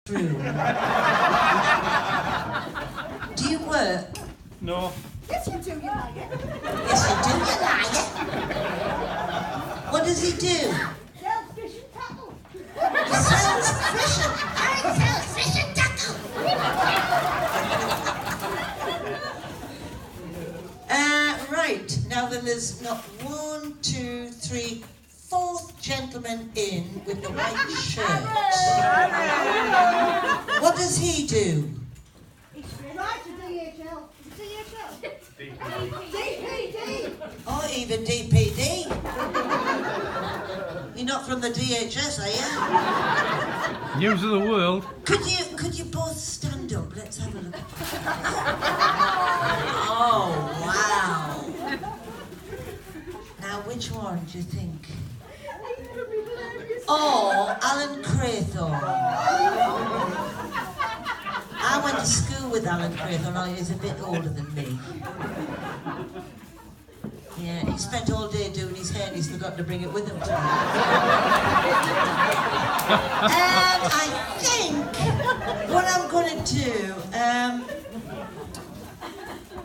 room. Do you work? No. Yes, you do, you liar. Yes, you do, you liar. What does he do? Sells fish and tackle. He sells fish and... I sell fish and tackle. Right, now then there's not 1, 2, 3, 4th gentleman in with the white shirt. What does he do? He's right to DHL. DHL? DPD. Oh, even DPD. You're not from the DHS, are you? News of the world. Could you both stand up? Let's have a look. Oh, wow. Now, which one do you think? Oh, Alan Craythorne. I went to school with Alan Craythorne. He's a bit older than me. Yeah, he spent all day doing his hair and he's forgotten to bring it with him tonight. And I think what I'm going to do,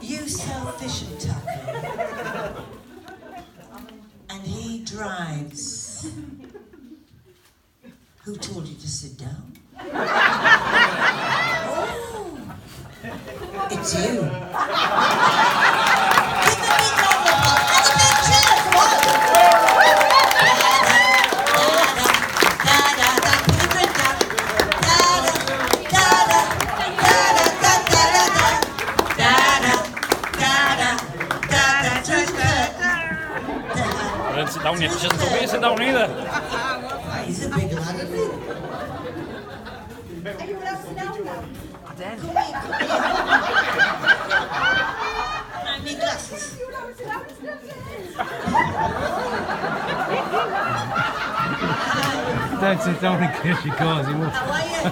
you sell fish and tackle. And he drives. Who told you to sit down? Oh, it's you. Give a big round of applause and a big cheer, come on. Put the drink down. Don't sit down yet. She doesn't want me to sit down either. He's a big lad, isn't he? Anyone else sit down now? Come here. I need glasses. You don't sit down, it's not Don't sit down in case she calls him up. How are you?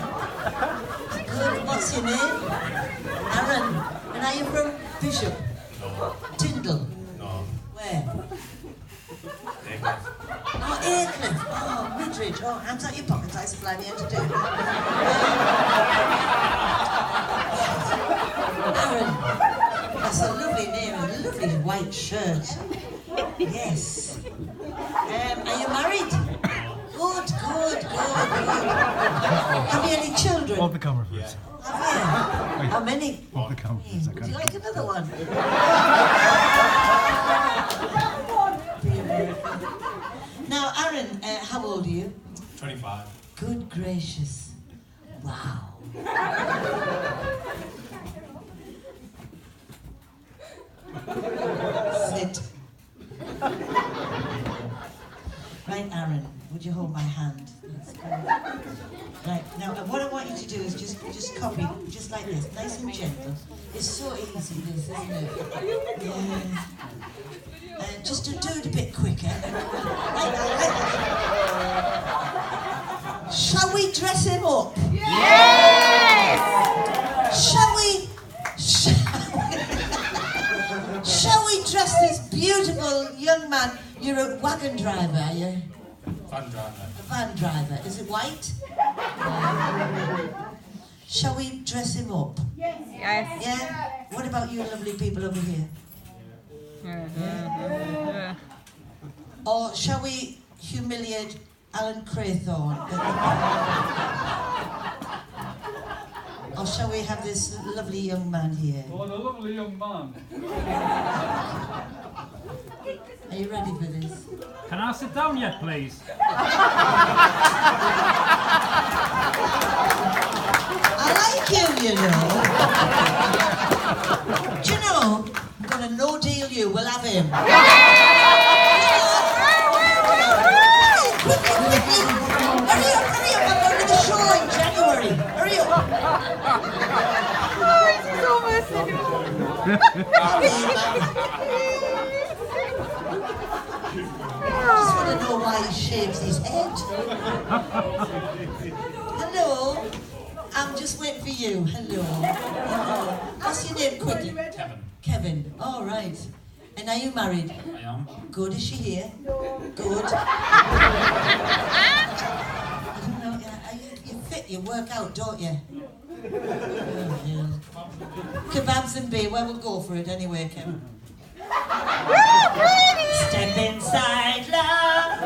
Good. What's your name? Aaron. And are you from Bishop? No. Tyndall? No. Where? Oh, Aycliffe. Oh, Midridge. Oh, hands out your pockets. I supply the entertainment. Aaron. That's a lovely name. A lovely white shirt. Yes. Are you married? Good. Have you any children? Hold the camera for us. Have you? How many? Hold the camera for us. Would you like another one? Now, Aaron, how old are you? 25. Good gracious. Wow. Sit. Right, Aaron, would you hold my hand? That's good. Right, now what I want you to do is just copy, just like this, nice and gentle. It's so easy, this, isn't it? Yeah. Just do it a bit quicker. Shall we dress him up? Yes! Shall we dress this beautiful young man? You're a wagon driver, are you? Van driver. A van driver. Is it white? Shall we dress him up? Yes. Yeah? What about you lovely people over here? Yeah? Or shall we humiliate Alan Craythorne? Or shall we have this lovely young man here? Oh, the lovely young man. Are you ready for this? Can I sit down yet, please? I like you know. Do you know, I'm going to no-deal you, we'll have him. Quickly. Hurry up, I'm going to the show in January. Hurry up. He's almost I just want to know why he shaves his head. Hello. I'm just waiting for you. Hello. What's your name quickly? Kevin. Kevin. All right. And are you married? I am. Good. Is she here? Good. You work out, don't you? Oh, yeah. Kebabs and beer, well, we'll go for it anyway, Kim. Step inside, love.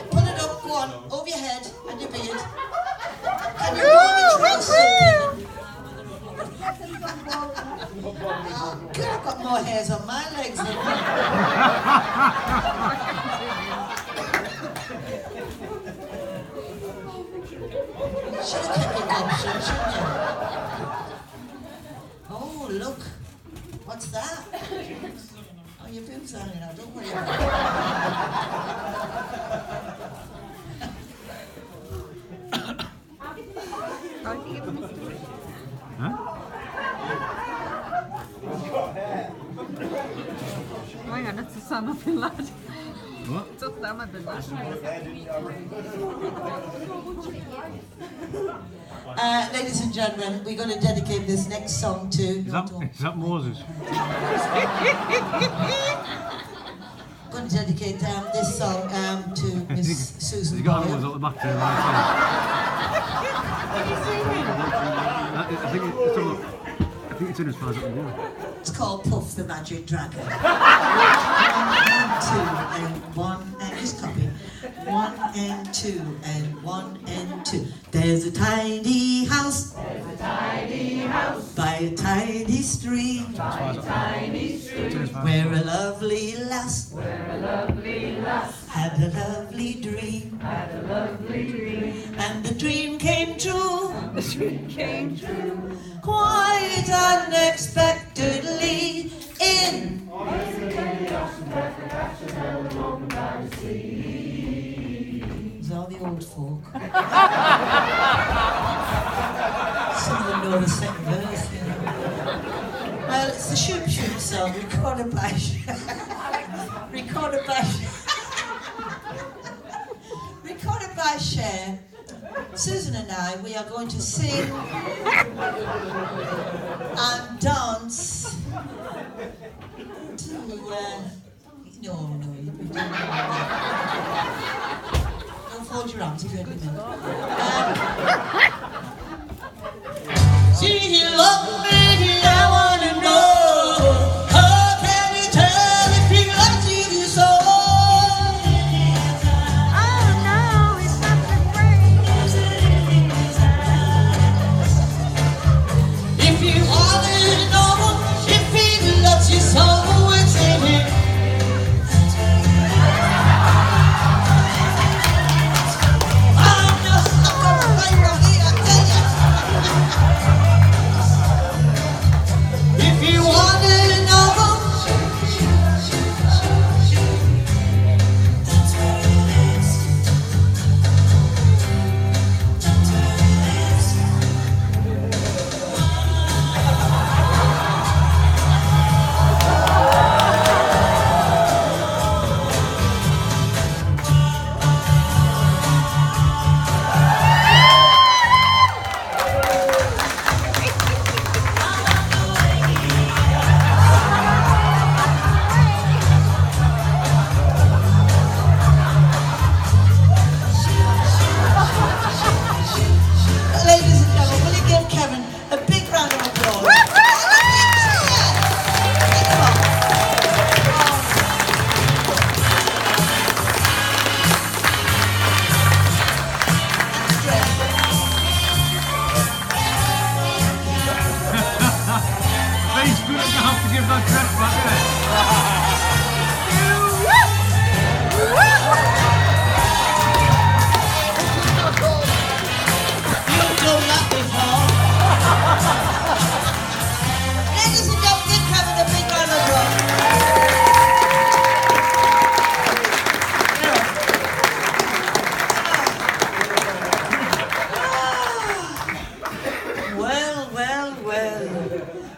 Pull it up, go on, over your head and your beard. Can you go on and oh, God, I've got more hairs on my legs than you. Should have kept your gumption, shouldn't you? Oh, look. What's that? Oh, your boobs are hanging out. Don't worry about Hang on, that's the son of Bin Laden. What? It's Osama Bin Laden. Ladies and gentlemen, we're going to dedicate this next song to... Is that Moses? I'm going to dedicate this song to Miss Susan You got Boyle. ones at the back there, right? I think it's in as far as I can go. It's called Puff the Magic Dragon. 1 and 2 and 1 and just copy. 1 and 2 and 1 and 2. There's a tiny house. By a tiny stream. Where a lovely lass. Had a lovely dream. And the dream came true. Quite unexpectedly in. These are the old folk. Some of them know the second verse, you know. Well, it's the Shoot Shoot song, recorded by Cher. Susan and I, we are going to sing and dance to, no, we don't don't fold your arms if you're in the middle. See, you love me, I wanna know, how can you tell if he loves you so?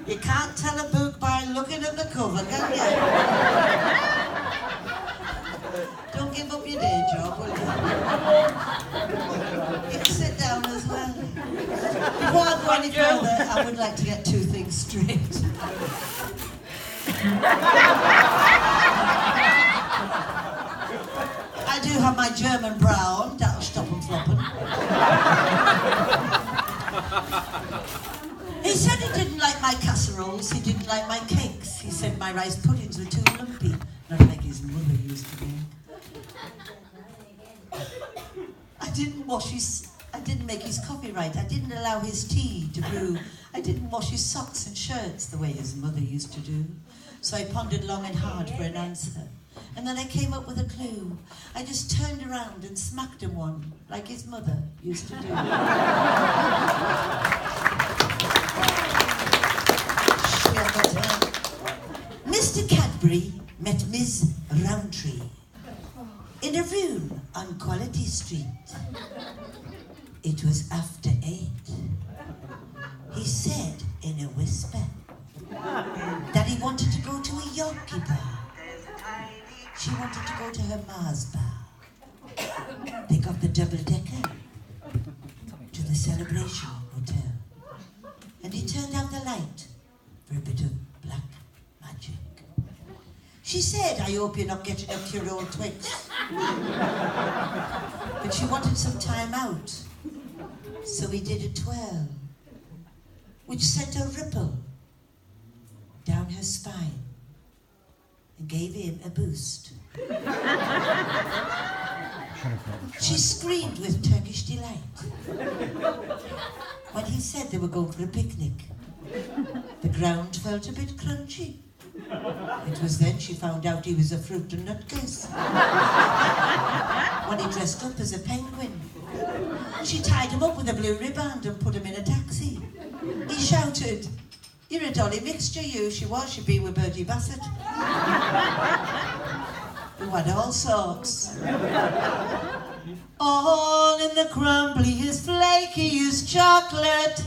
You can't tell a book by looking at the cover, can you? Don't give up your day job, will you? You can sit down as well. Before I go any further, I would like to get two things straight. I do have my German brown. He said he didn't like my casseroles, he didn't like my cakes. He said my rice puddings were too lumpy, not like his mother used to make. I didn't make his coffee right. I didn't allow his tea to brew. I didn't wash his socks and shirts the way his mother used to do. So I pondered long and hard for an answer. And then I came up with a clue. I just turned around and smacked him one, like his mother used to do. Mr. Cadbury met Ms. Roundtree in a room on Quality Street. It was after 8. He said in a whisper that he wanted to go to a Yorkie bar. She wanted to go to her Mars bar. They got the double-decker to the Celebration Hotel. And he turned out the light for a bit of black magic. She said, I hope you're not getting up to your old Twix. But she wanted some time out. So he did a twirl, which sent a ripple down her spine and gave him a boost. She screamed with Turkish delight when he said they were going for a picnic. The ground felt a bit crunchy. It was then she found out he was a fruit and nutcase. When he dressed up as a penguin, she tied him up with a blue ribband and put him in a taxi. He shouted, "You're a dolly mixture, you." She was, she'd been with Bertie Bassett. Who had all sorts. All in the crumbliest, flakiest chocolate.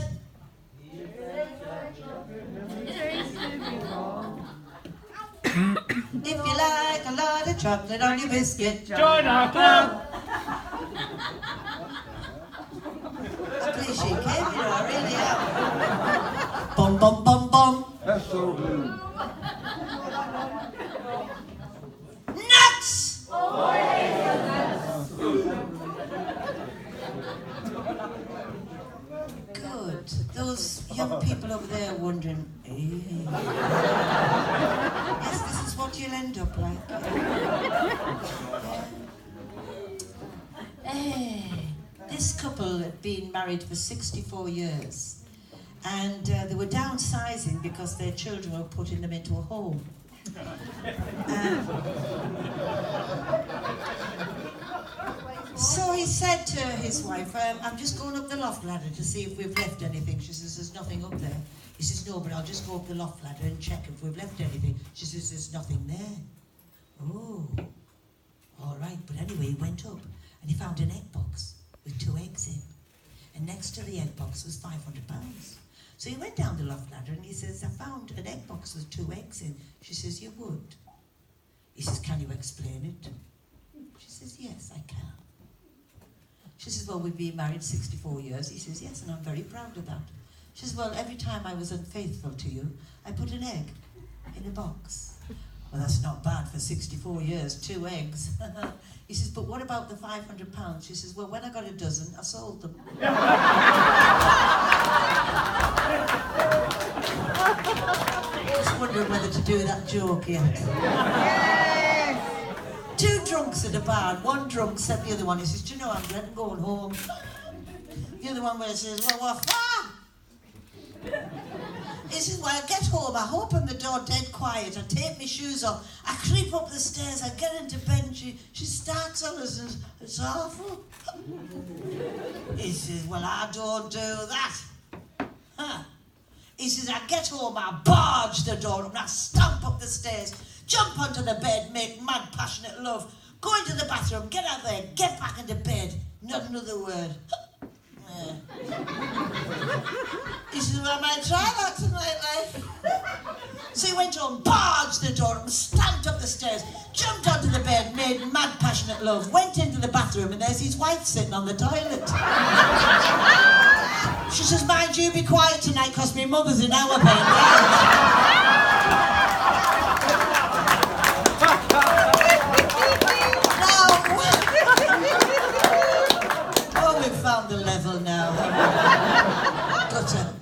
If you like a lot of chocolate on your biscuit, Join our club! Please she came, you know, I really am. Bum bum bum bum. That's so good. Nuts! Good. Those young people over there wondering, yes, this is what you'll end up like. This couple had been married for 64 years, and they were downsizing because their children were putting them into a home. So he said to his wife, I'm just going up the loft ladder to see if we've left anything. She says, there's nothing up there. He says, no, but I'll just go up the loft ladder and check if we've left anything. She says, there's nothing there. Oh, all right. But anyway, he went up and he found an egg box with 2 eggs in. And next to the egg box was £500. So he went down the loft ladder and he says, I found an egg box with 2 eggs in. She says, you would? He says, can you explain it? She says, yes, I can. She says, well, we've been married 64 years. He says, yes, and I'm very proud of that. She says, well, every time I was unfaithful to you, I put an egg in a box. Well, that's not bad for 64 years, 2 eggs. He says, but what about the £500? She says, well, when I got a dozen, I sold them. I was wondering whether to do that joke yet. 2 drunks at a bar, and one drunk said to the other one, he says, do you know, I'm going home. The other one says, well, what for? He says, well, I get home, I open the door dead quiet, I take my shoes off, I creep up the stairs, I get into bed, and she starts on us, and it's awful. He says, well, I don't do that. Huh? He says, I get home, I barge the door up, and I stomp up the stairs, jump onto the bed, make mad, passionate love, go into the bathroom, get out there, get back into bed, not another word. He says, well, I might try that tonight, like. So he went home, barged the door and stamped up the stairs, jumped onto the bed, made mad, passionate love, went into the bathroom, and there's his wife sitting on the toilet. She says, mind you, be quiet tonight, because my mother's in our bed. found the level now. Gutter.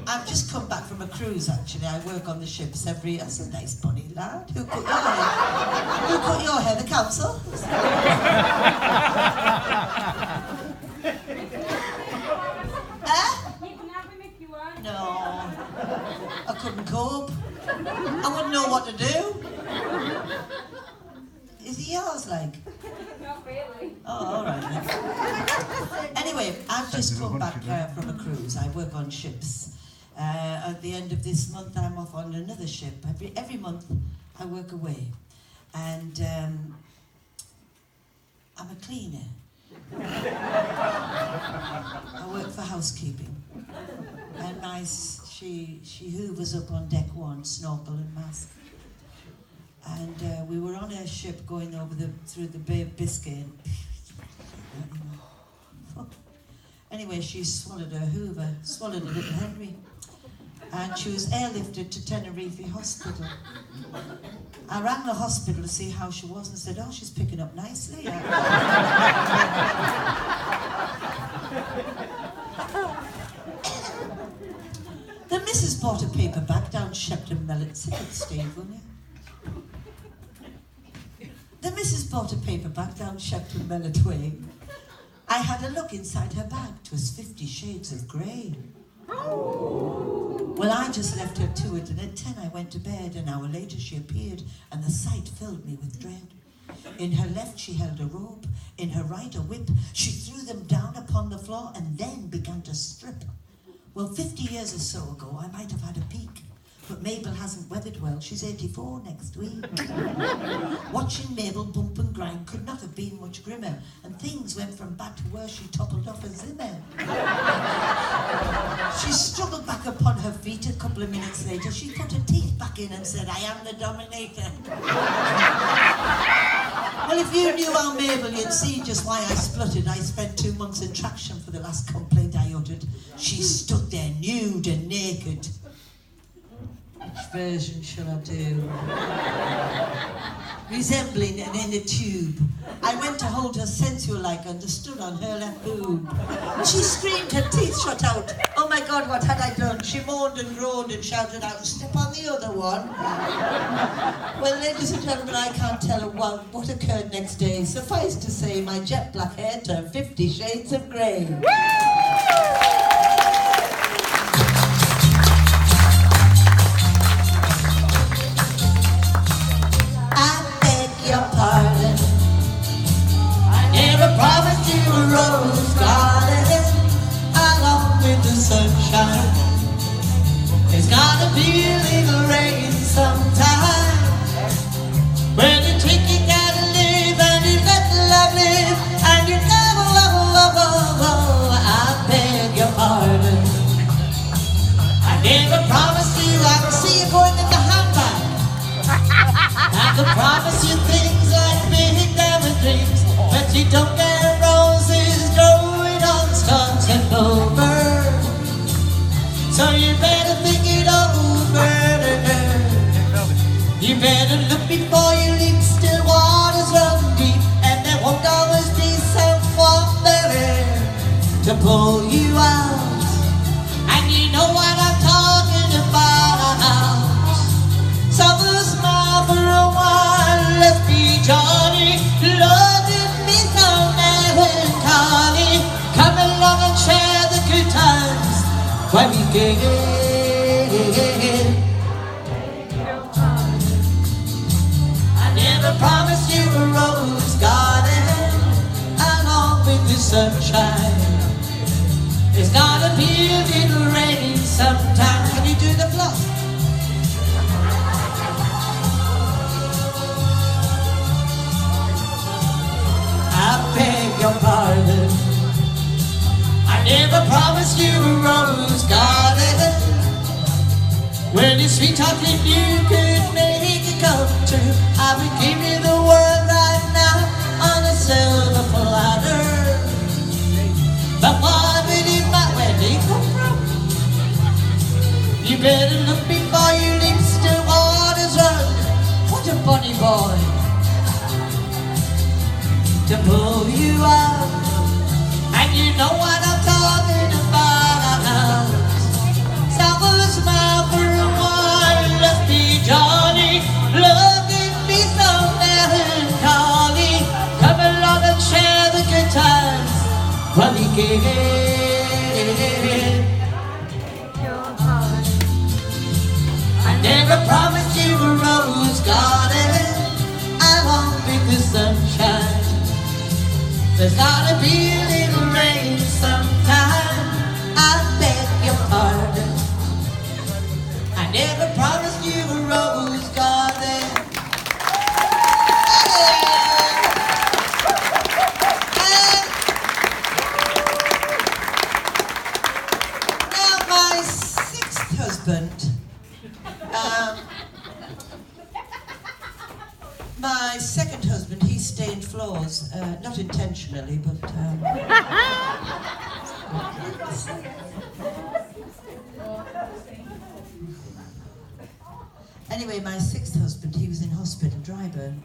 I've just come back from a cruise, actually. I work on the ships that's a nice bunny lad. Who cut your hair? Who cut your hair? The council? You can have him if you want. No. I couldn't cope. I wouldn't know what to do. Is he yours, like? Not really. Oh, all right then. Anyway, I've just come back from a cruise. I work on ships. At the end of this month, I'm off on another ship. Every month, I work away. And I'm a cleaner. I work for housekeeping. And she hoovers up on deck one, snorkel and mask. And we were on a ship going through the Bay of Biscay. Anyway, she swallowed her hoover, swallowed a little Henry. And she was airlifted to Tenerife Hospital. I rang the hospital to see how she was and said, oh, she's picking up nicely. The missus bought a paperback down Shepton Mellet. Sit up, Steve, won't you? The missus bought a paperback down Shepton Mellet Way. I had a look inside her bag. 'Twas 50 Shades of Grey. Well, I just left her to it, and at 10 I went to bed. An hour later she appeared, and the sight filled me with dread. In her left she held a robe, in her right a whip. She threw them down upon the floor and then began to strip. Well, 50 years or so ago I might have had a peek, but Mabel hasn't weathered well. She's 84 next week. Watching Mabel bump and grind could not have been much grimmer, and things went from bad to worse. She toppled off a Zimmer. She struggled back upon her feet. A couple of minutes later, she put her teeth back in and said, I am the dominator. Well, if you knew our Mabel, you'd see just why I spluttered. I spent 2 months in traction for the last complaint I uttered. She stood there nude and naked. Which version shall I do? Resembling an inner tube. I went to hold her sensual-like and stood on her left boob. She screamed, her teeth shut out. Oh my God, what had I done? She moaned and groaned and shouted out, step on the other one. Well, ladies and gentlemen, I can't tell what occurred next day. Suffice to say, my jet black hair turned 50 Shades of Grey. Pardon. I never promised you a rose garden along with the sunshine. There's gotta be a little rain sometime. When you think you gotta live and you let love live and you never I beg your pardon. I never promised you I could see you going in the handbag. I could promise you things like big diamond dreams, but you don't get roses growing on stalks and over. So you better think it over. You better look before you leap. Still waters run deep, and there won't always be someone there to pull you out. And you know what I'm talking about. Summer smile for a while, let's be jolly. Love it me so melancholy. Come along and share the good times while we can. I never promised you a rose garden along with the sunshine. There's gotta be a little rain sometime. Can you do the floss? I beg your pardon. I never promised you a rose garden. When your sweetheart if you could make it come true, I would give you the world right now on a silver platter. But what will it matter where they come from? You better look before you leap. Still waters run. What a bunny boy. to pull you up, and you know what I'm talking about. Stop with a smile for a while, let's be jolly. Love can be so melancholy. Come along and share the good times while we can. I never promised you a rose garden. I won't make the sunshine. There's gotta be a little rain sometime. I beg your pardon. I never promised you a rose garden. Now my sixth husband. My second husband, he stained floors, not intentionally, but anyway, my sixth husband, he was in hospital, Dryburn,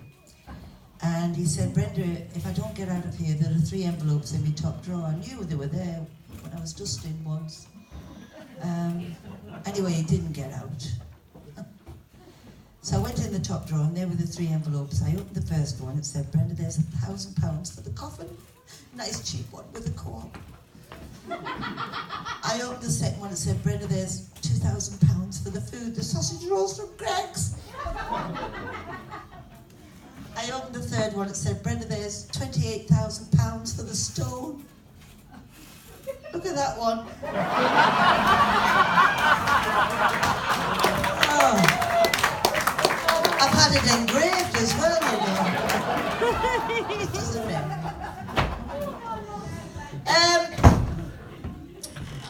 and he said, Brenda, if I don't get out of here, there are 3 envelopes in my top drawer. I knew they were there when I was dusting once. Anyway, he didn't get out. So I went in the top drawer and there were the 3 envelopes. I opened the first one, it said, Brenda, there's £1,000 for the coffin. Nice cheap one with a co-op. I opened the second one, it said, Brenda, there's £2,000 for the food, the sausage rolls from Greg's. I opened the third one, it said, Brenda, there's £28,000 for the stone. Look at that one. Oh. I've had it engraved as well, you know. Doesn't it?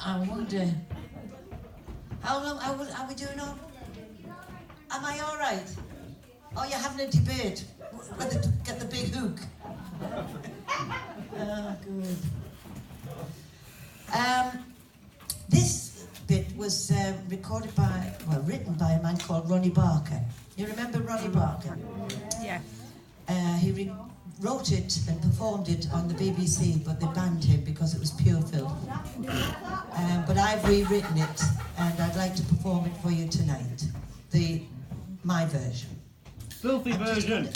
I wonder, how long are we doing on? Am I all right? Oh, you're having a debate. Whether to get the big hook. Oh, good. This bit was recorded by, well, written by a man called Ronnie Barker. You remember Ronnie Barker? Yes. He wrote it and performed it on the BBC, but they banned him because it was pure filth. But I've rewritten it, and I'd like to perform it for you tonight. My version. Filthy version.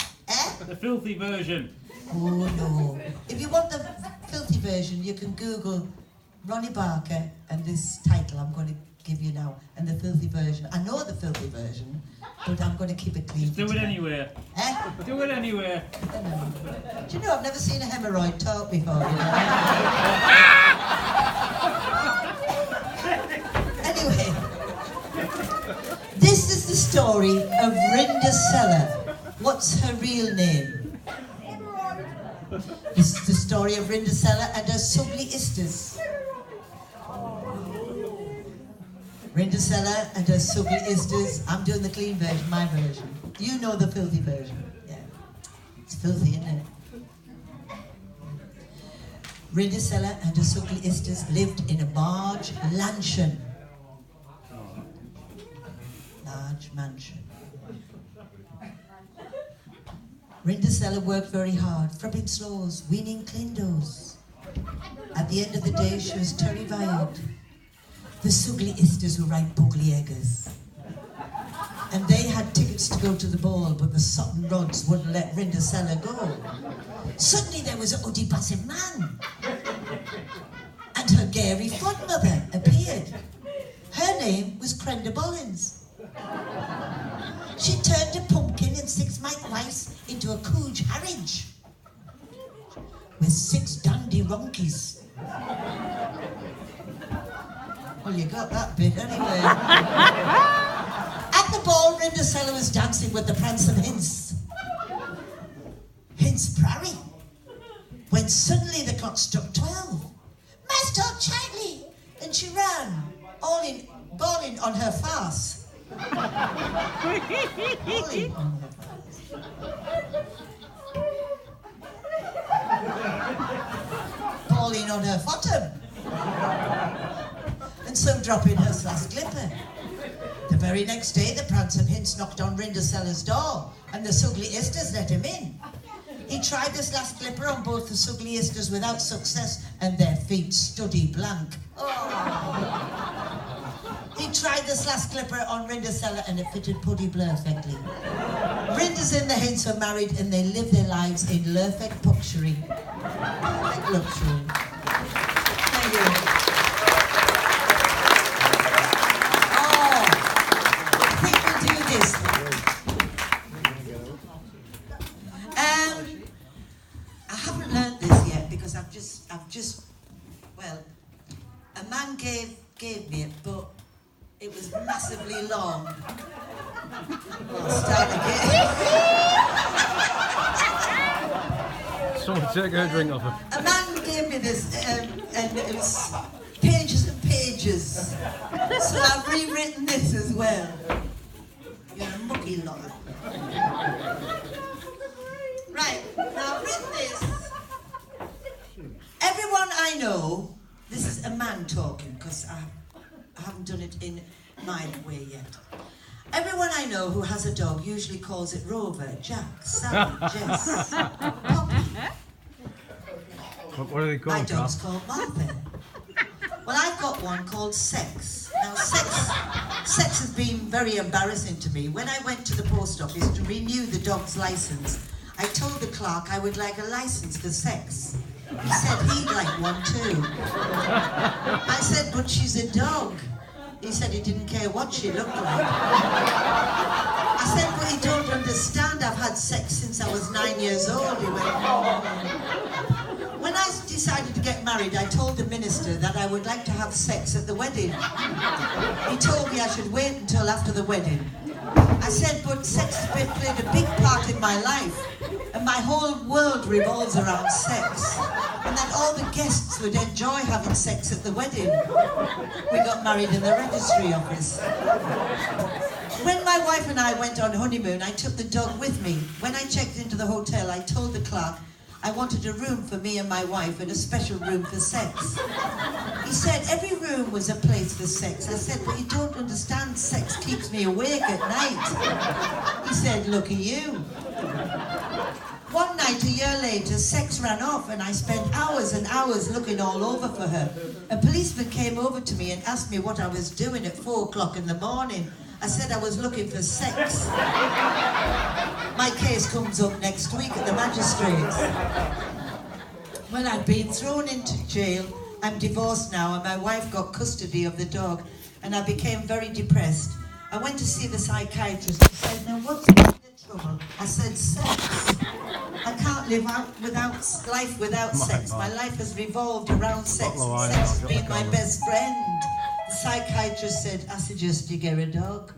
The filthy version. Oh no. If you want the filthy version, you can Google Ronnie Barker and this title I'm going to give you now, and the filthy version. I know the filthy version, but I'm going to keep it clean. Do it anywhere. Do it anywhere. Do you know, I've never seen a hemorrhoid talk before, you know? Anyway, this is the story of Rindercella. What's her real name? This is the story of Rindercella and her sugly isters. Rindercella and her sugly isters. I'm doing the clean version, my version. You know the filthy version. Yeah. It's filthy, isn't it? Rindercella and her sugly isters lived in a large mansion. Large mansion. Rindercella worked very hard, rubbing slows, weaning clindos. At the end of the day, she was terrified. The sugly isters were right bugly eggers. And they had tickets to go to the ball, but the Sutton Rods wouldn't let Rindercella go. Suddenly there was a uddy bassett man. And her gary godmother appeared. Her name was Brenda Collins. She turned a pumpkin and 6 Mike Weiss into a cooge harridge with 6 dandy ronkies. Well, you got that bit anyway. At the ball, Rindercella was dancing with the prancing hints. Hints Prairie. When suddenly the clock struck 12. Master Charlie! And she ran, bawling on her farce. Bawling on her farce. Bawling on her bottom. And some dropping her last glipper. The very next day, the prancing hints knocked on Rindercella's door, and the sugly isters let him in. He tried this last clipper on both the ugly istas without success, and their feet stoody blank. Oh. He tried this last clipper on Rindercella and it fitted puddy perfectly. Rinders and the Hints are married and they live their lives in perfect luxury. Like luxury. Thank you. Oh, I think we'll do this. I haven't learned this yet because I've just, well, a man gave me it, but it was massively long. I'll start again. Someone take her drink off her. A man gave me this, and it was pages and pages. So I've rewritten this as well. You're a mucky lot. Right, now I've written this. Everyone I know, this is a man talking, because I haven't done it in my way yet. Everyone I know who has a dog usually calls it Rover, Jack, Sally, Jess, Poppy. What are they called? My dog's called Martha. Well, I've got one called Sex. Now, Sex has been very embarrassing to me. When I went to the post office to renew the dog's license, I told the clerk I would like a license for Sex. He said he'd like one too. I said, but she's a dog. He said he didn't care what she looked like. I said, but you don't understand. I've had sex since I was 9 years old. He went, oh. When I decided to get married, I told the minister that I would like to have sex at the wedding. He told me I should wait until after the wedding. I said, but sex played a big part in my life, and my whole world revolves around sex, and that all the guests would enjoy having sex at the wedding. We got married in the registry office. When my wife and I went on honeymoon, I took the dog with me. When I checked into the hotel, I told the clerk I wanted a room for me and my wife and a special room for sex. He said every room was a place for sex. I said, but you don't understand, sex keeps me awake at night. He said, look at you. One night, a year later, sex ran off and I spent hours and hours looking all over for her. A policeman came over to me and asked me what I was doing at 4 o'clock in the morning. I said I was looking for sex. My case comes up next week at the magistrates. Well, I've been thrown into jail. I'm divorced now and my wife got custody of the dog and I became very depressed. I went to see the psychiatrist. He said, now what's the trouble? I said, sex. I can't live life without sex. My life has revolved around sex. Sex has been my best friend. The psychiatrist said, I suggest you get a dog.